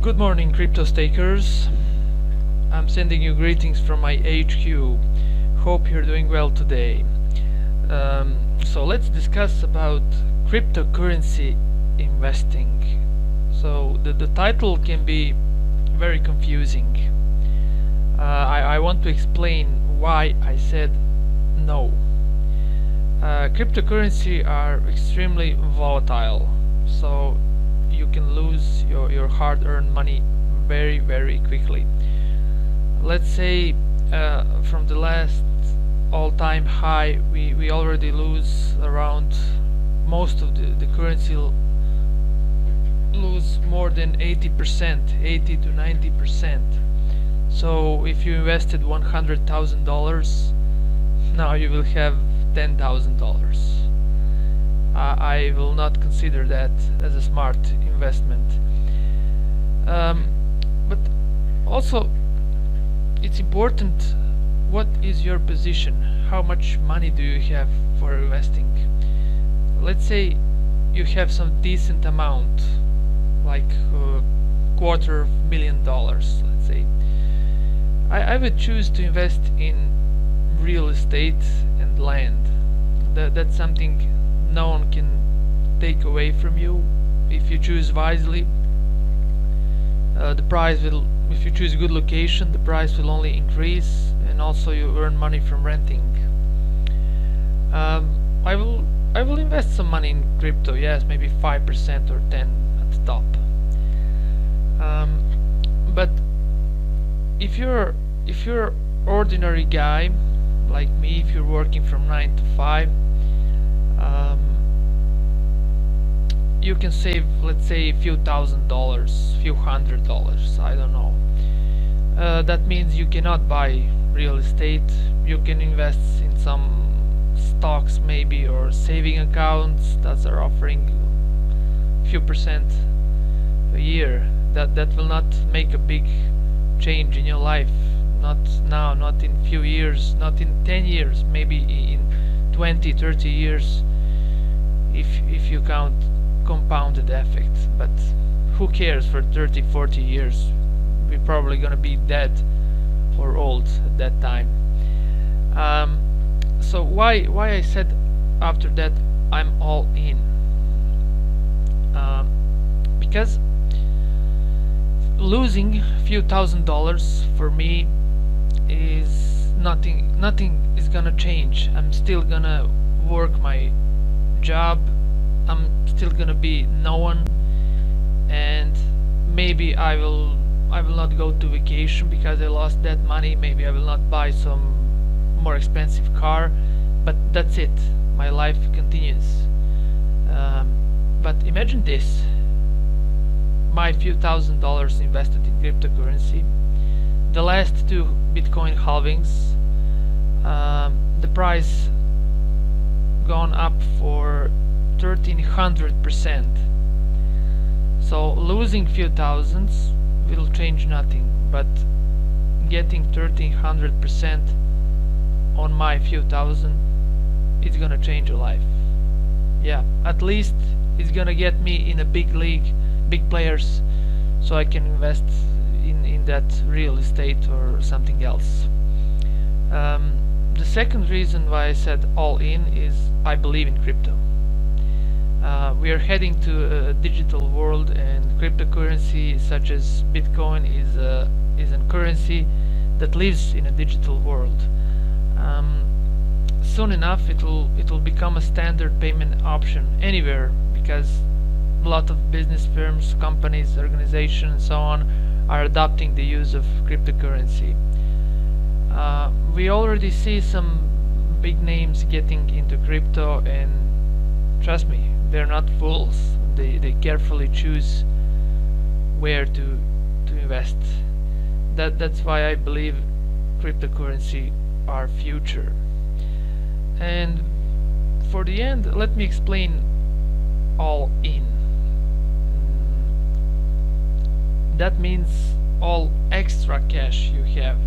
Good morning, crypto stakers. I'm sending you greetings from my HQ. Hope you're doing well today. So let's discuss about cryptocurrency investing. So the title can be very confusing. I want to explain why I said no. Cryptocurrency are extremely volatile, so you can lose your hard-earned money very quickly. Let's say from the last all-time high we already lose around, most of the currency lose more than 80%, 80 to 90%. So if you invested $100,000, now you will have $10,000. I will not consider that as a smart investment. But also it's important, what is your position? How much money do you have for investing? Let's say you have some decent amount, like $250,000, let's say. I would choose to invest in real estate and land. That's something no one can take away from you. If you choose wisely, the price will, if you choose good location, the price will only increase, and also you earn money from renting. I will invest some money in crypto, yes, maybe 5% or 10 at the top. But if you're ordinary guy like me, if you're working from 9 to 5, you can save, let's say, a few $1,000s, few $100s, I don't know. That means you cannot buy real estate. You can invest in some stocks maybe, or saving accounts that are offering few percent a year. That will not make a big change in your life. Not now, not in few years, not in 10 years, maybe in 20, 30 years, if you count compounded effect. But who cares for 30, 40 years? We're probably gonna be dead or old at that time. So why I said after that I'm all in? Because losing a few $1,000s for me is nothing is gonna change. I'm still gonna work my job, I'm still gonna be no one, and maybe I will not go to vacation because I lost that money. Maybe I will not buy some more expensive car, but that's it. My life continues. But imagine this: my few $1,000s invested in cryptocurrency, the last two Bitcoin halvings, the price gone up for 1,300%. So losing few thousands will change nothing, but getting 1,300% on my few thousand, it's gonna change your life. Yeah, at least it's gonna get me in a big league, big players, so I can invest in that real estate or something else. The second reason why I said all in is I believe in crypto. We are heading to a digital world, and cryptocurrency such as Bitcoin is a currency that lives in a digital world. Soon enough it will become a standard payment option anywhere, because a lot of business firms, companies, organizations, and so on are adopting the use of cryptocurrency. We already see some big names getting into crypto, and trust me, they're not fools. They carefully choose where to invest. That's why I believe cryptocurrency are future. And for the end, let me explain all in. That means all extra cash you have.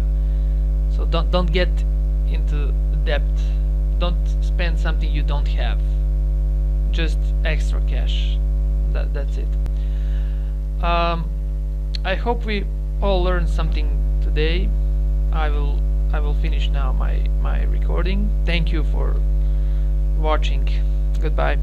So don't get into debt. Don't spend something you don't have. Just extra cash. That's it. I I hope we all learned something today. I will finish now my recording. Thank you for watching. Goodbye.